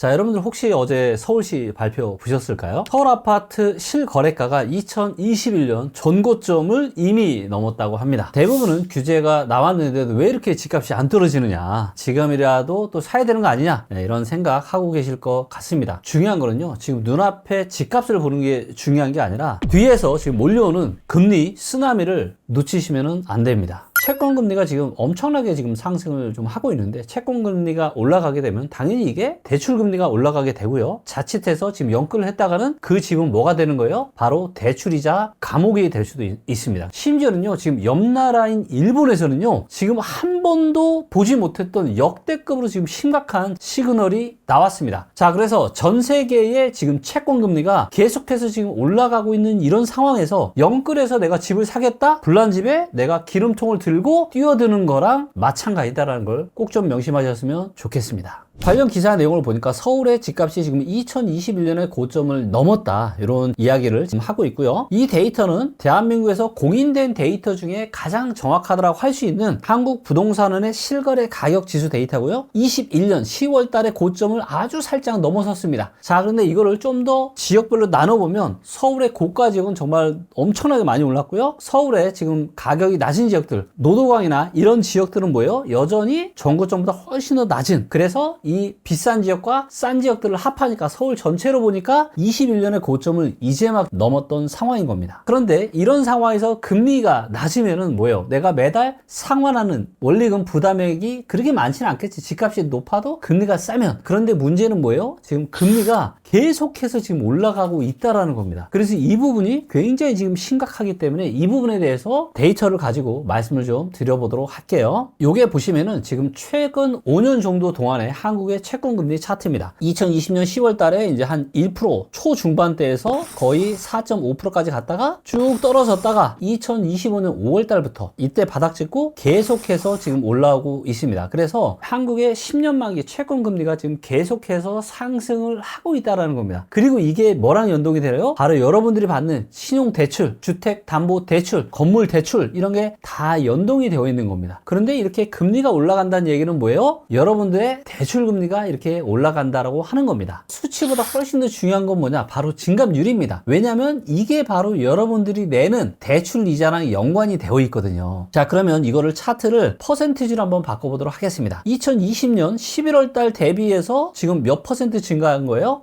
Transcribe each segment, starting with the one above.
자, 여러분들 혹시 어제 서울시 발표 보셨을까요? 서울 아파트 실거래가가 2021년 전고점을 이미 넘었다고 합니다. 대부분은 규제가 나왔는데도 왜 이렇게 집값이 안 떨어지느냐, 지금이라도 또 사야 되는 거 아니냐, 이런 생각하고 계실 것 같습니다. 중요한 거는요, 지금 눈앞에 집값을 보는 게 중요한 게 아니라 뒤에서 지금 몰려오는 금리 쓰나미를 놓치시면 안 됩니다. 채권금리가 지금 엄청나게 지금 상승을 좀 하고 있는데, 채권금리가 올라가게 되면 당연히 이게 대출금리가 올라가게 되고요. 자칫해서 지금 연끌을 했다가는 그 집은 뭐가 되는 거예요? 바로 대출이자 감옥이 될 수도 있습니다. 심지어는요, 지금 옆 나라인 일본에서는요, 지금 한 번도 보지 못했던 역대급으로 지금 심각한 시그널이 나왔습니다. 자, 그래서 전 세계의 지금 채권금리가 계속해서 지금 올라가고 있는 이런 상황에서 연끌해서 내가 집을 사겠다? 불난 집에 내가 기름통을 들고 뛰어드는 거랑 마찬가지다라는 걸 꼭 좀 명심하셨으면 좋겠습니다. 관련 기사 내용을 보니까 서울의 집값이 지금 2021년에 고점을 넘었다, 이런 이야기를 지금 하고 있고요. 이 데이터는 대한민국에서 공인된 데이터 중에 가장 정확하다고 할 수 있는 한국부동산원의 실거래 가격 지수 데이터고요. 21년 10월 달에 고점을 아주 살짝 넘어섰습니다. 자, 그런데 이거를 좀 더 지역별로 나눠보면 서울의 고가 지역은 정말 엄청나게 많이 올랐고요. 서울의 지금 가격이 낮은 지역들, 노도강이나 이런 지역들은 뭐예요? 여전히 전고점보다 훨씬 더 낮은, 그래서 이 비싼 지역과 싼 지역들을 합하니까 서울 전체로 보니까 21년의 고점을 이제 막 넘었던 상황인 겁니다. 그런데 이런 상황에서 금리가 낮으면은 뭐예요? 내가 매달 상환하는 원리금 부담액이 그렇게 많지는 않겠지. 집값이 높아도 금리가 싸면. 그런데 문제는 뭐예요? 지금 금리가 계속해서 지금 올라가고 있다라는 겁니다. 그래서 이 부분이 굉장히 지금 심각하기 때문에 이 부분에 대해서 데이터를 가지고 말씀을 좀 드려보도록 할게요. 요게 보시면은 지금 최근 5년 정도 동안에 한국의 채권금리 차트입니다. 2020년 10월 달에 이제 한 1% 초중반대에서 거의 4.5%까지 갔다가 쭉 떨어졌다가 2025년 5월 달부터 이때 바닥 찍고 계속해서 지금 올라오고 있습니다. 그래서 한국의 10년 만기 채권금리가 지금 계속해서 상승을 하고 있다라는 겁니다. 그리고 이게 뭐랑 연동이 돼요? 바로 여러분들이 받는 신용대출, 주택담보대출, 건물대출, 이런 게 다 연동이 되어 있는 겁니다. 그런데 이렇게 금리가 올라간다는 얘기는 뭐예요? 여러분들의 대출금리가 이렇게 올라간다라고 하는 겁니다. 수치보다 훨씬 더 중요한 건 뭐냐? 바로 증감률입니다. 왜냐하면 이게 바로 여러분들이 내는 대출 이자랑 연관이 되어 있거든요. 자, 그러면 이거를 차트를 퍼센티지로 한번 바꿔보도록 하겠습니다. 2020년 11월 달 대비해서 지금 몇 퍼센트 증가한 거예요?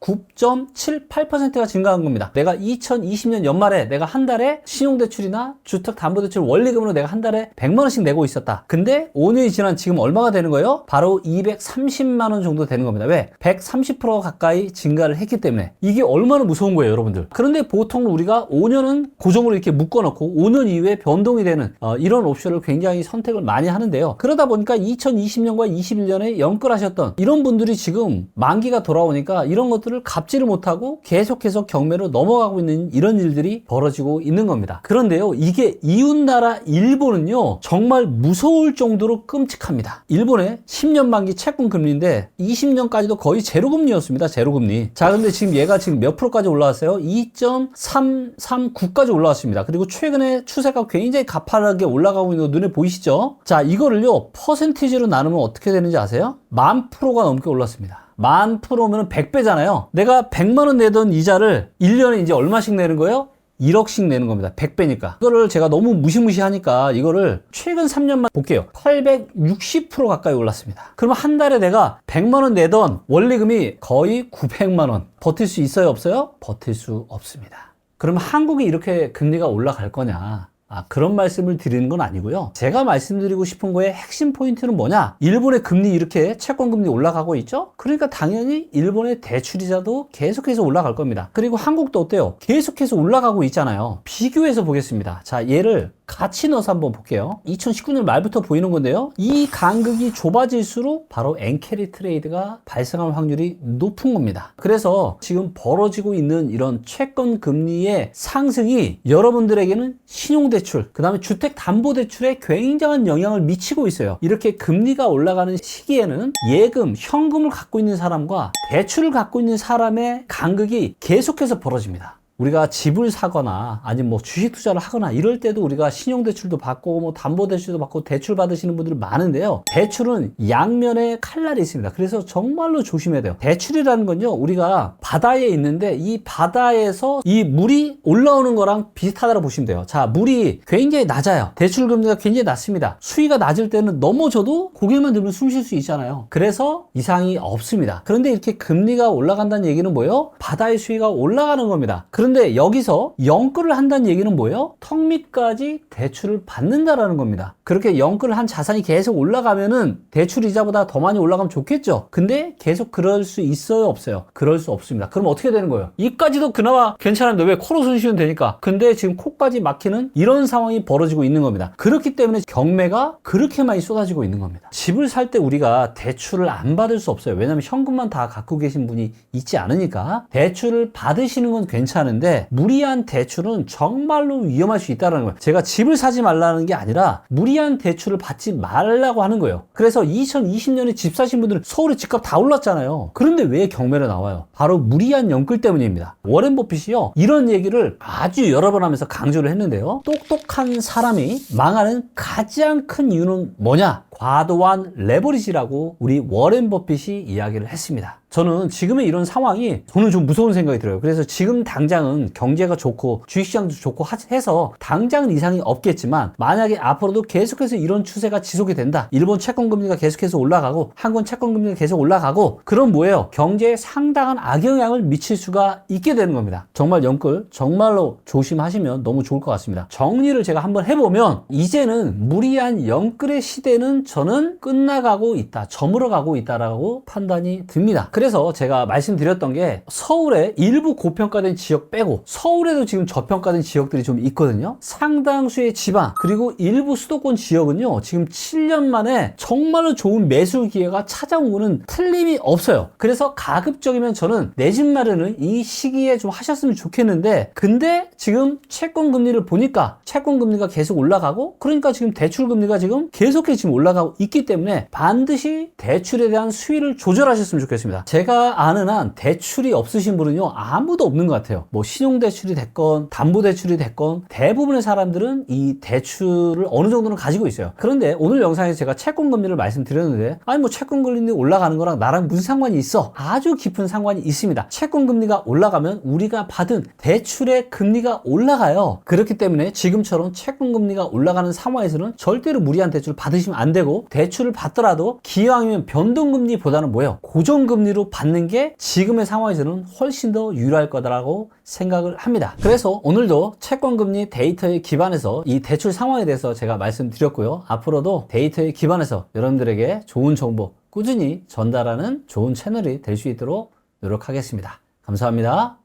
9.78%가 증가한 겁니다. 내가 2020년 연말에 내가 한 달에 신용대출이나 주택담보대출 원리금으로 내가 한 달에 100만원씩 내고 있었다. 근데 5년이 지난 지금 얼마가 되는 거예요? 바로 230만원 정도 되는 겁니다. 왜? 130% 가까이 증가를 했기 때문에. 이게 얼마나 무서운 거예요, 여러분들. 그런데 보통 우리가 5년은 고정으로 이렇게 묶어놓고 5년 이후에 변동이 되는 이런 옵션을 굉장히 선택을 많이 하는데요. 그러다 보니까 2020년과 21년에 연끌하셨던 이런 분들이 지금 만기가 돌아오니까 이런 것들 갚지를 못하고 계속해서 경매로 넘어가고 있는 이런 일들이 벌어지고 있는 겁니다. 그런데요, 이게 이웃나라 일본은요, 정말 무서울 정도로 끔찍합니다. 일본의 10년 만기 채권 금리인데 20년까지도 거의 제로금리였습니다. 제로금리. 자, 근데 지금 얘가 지금 몇 프로까지 올라왔어요? 2.339까지 올라왔습니다. 그리고 최근에 추세가 굉장히 가파르게 올라가고 있는 거 눈에 보이시죠? 자, 이거를요, 퍼센티지로 나누면 어떻게 되는지 아세요? 10,000%가 넘게 올랐습니다. 10,000%면 100배잖아요. 내가 100만원 내던 이자를 1년에 이제 얼마씩 내는 거예요? 1억씩 내는 겁니다. 100배니까. 이거를 제가 너무 무시무시하니까 이거를 최근 3년만 볼게요. 860% 가까이 올랐습니다. 그러면 한 달에 내가 100만원 내던 원리금이 거의 900만원. 버틸 수 있어요, 없어요? 버틸 수 없습니다. 그러면 한국이 이렇게 금리가 올라갈 거냐? 그런 말씀을 드리는 건 아니고요. 제가 말씀드리고 싶은 거의 핵심 포인트는 뭐냐? 일본의 금리 이렇게 채권금리 올라가고 있죠? 그러니까 당연히 일본의 대출이자도 계속해서 올라갈 겁니다. 그리고 한국도 어때요? 계속해서 올라가고 있잖아요. 비교해서 보겠습니다. 자, 얘를 같이 넣어서 한번 볼게요. 2019년 말부터 보이는 건데요. 이 간극이 좁아질수록 바로 엔캐리 트레이드가 발생할 확률이 높은 겁니다. 그래서 지금 벌어지고 있는 이런 채권 금리의 상승이 여러분들에게는 신용대출, 그 다음에 주택담보대출에 굉장한 영향을 미치고 있어요. 이렇게 금리가 올라가는 시기에는 예금, 현금을 갖고 있는 사람과 대출을 갖고 있는 사람의 간극이 계속해서 벌어집니다. 우리가 집을 사거나 아니면 뭐 주식 투자를 하거나 이럴 때도 우리가 신용대출도 받고 뭐 담보대출도 받고 대출 받으시는 분들이 많은데요. 대출은 양면에 칼날이 있습니다. 그래서 정말로 조심해야 돼요. 대출이라는 건요, 우리가 바다에 있는데 이 바다에서 이 물이 올라오는 거랑 비슷하다고 보시면 돼요. 자, 물이 굉장히 낮아요. 대출 금리가 굉장히 낮습니다. 수위가 낮을 때는 넘어져도 고개만 들면 숨 쉴 수 있잖아요. 그래서 이상이 없습니다. 그런데 이렇게 금리가 올라간다는 얘기는 뭐예요? 바다의 수위가 올라가는 겁니다. 그런데 여기서 영끌을 한다는 얘기는 뭐예요? 턱 밑까지 대출을 받는다라는 겁니다. 그렇게 영끌을 한 자산이 계속 올라가면은 대출 이자보다 더 많이 올라가면 좋겠죠. 근데 계속 그럴 수 있어요, 없어요? 그럴 수 없습니다. 그럼 어떻게 되는 거예요? 입까지도 그나마 괜찮은데 왜 코로 숨 쉬면 되니까. 근데 지금 코까지 막히는 이런 상황이 벌어지고 있는 겁니다. 그렇기 때문에 경매가 그렇게 많이 쏟아지고 있는 겁니다. 집을 살 때 우리가 대출을 안 받을 수 없어요. 왜냐하면 현금만 다 갖고 계신 분이 있지 않으니까. 대출을 받으시는 건 괜찮은데 무리한 대출은 정말로 위험할 수 있다는 거예요. 제가 집을 사지 말라는 게 아니라 무리한 대출을 받지 말라고 하는 거예요. 그래서 2020년에 집 사신 분들은 서울에 집값 다 올랐잖아요. 그런데 왜 경매를 나와요? 바로 무리한 영끌 때문입니다. 워렌 버핏이요, 이런 얘기를 아주 여러 번 하면서 강조를 했는데요. 똑똑한 사람이 망하는 가장 큰 이유는 뭐냐? 과도한 레버리지라고 우리 워렌 버핏이 이야기를 했습니다. 저는 지금의 이런 상황이 저는 좀 무서운 생각이 들어요. 그래서 지금 당장은 경제가 좋고 주식시장도 좋고 해서 당장은 이상이 없겠지만 만약에 앞으로도 계속해서 이런 추세가 지속이 된다. 일본 채권금리가 계속해서 올라가고 한국 채권금리가 계속 올라가고 그럼 뭐예요? 경제에 상당한 악영향을 미칠 수가 있게 되는 겁니다. 정말 영끌 정말로 조심하시면 너무 좋을 것 같습니다. 정리를 제가 한번 해보면 이제는 무리한 영끌의 시대는 저는 끝나가고 있다. 저물어 가고 있다라고 판단이 듭니다. 그래서 제가 말씀드렸던 게 서울에 일부 고평가된 지역 빼고 서울에도 지금 저평가된 지역들이 좀 있거든요. 상당수의 지방 그리고 일부 수도권 지역은요, 지금 7년 만에 정말로 좋은 매수 기회가 찾아온 거는 틀림이 없어요. 그래서 가급적이면 저는 내 집 마련을 이 시기에 좀 하셨으면 좋겠는데, 근데 지금 채권 금리를 보니까 채권 금리가 계속 올라가고, 그러니까 지금 대출 금리가 지금 계속해서 지금 올라가고 있기 때문에 반드시 대출에 대한 수위를 조절하셨으면 좋겠습니다. 제가 아는 한 대출이 없으신 분은요, 아무도 없는 것 같아요. 뭐 신용대출이 됐건 담보대출이 됐건 대부분의 사람들은 이 대출을 어느 정도는 가지고 있어요. 그런데 오늘 영상에서 제가 채권금리를 말씀드렸는데, 아니 뭐 채권금리 올라가는 거랑 나랑 무슨 상관이 있어? 아주 깊은 상관이 있습니다. 채권금리가 올라가면 우리가 받은 대출의 금리가 올라가요. 그렇기 때문에 지금처럼 채권금리가 올라가는 상황에서는 절대로 무리한 대출 받으시면 안 되고, 대출을 받더라도 기왕이면 변동금리보다는 뭐예요? 고정금리로 받는 게 지금의 상황에서는 훨씬 더 유리할 거다라고 생각을 합니다. 그래서 오늘도 채권금리 데이터에 기반해서 이 대출 상황에 대해서 제가 말씀드렸고요. 앞으로도 데이터에 기반해서 여러분들에게 좋은 정보 꾸준히 전달하는 좋은 채널이 될 수 있도록 노력하겠습니다. 감사합니다.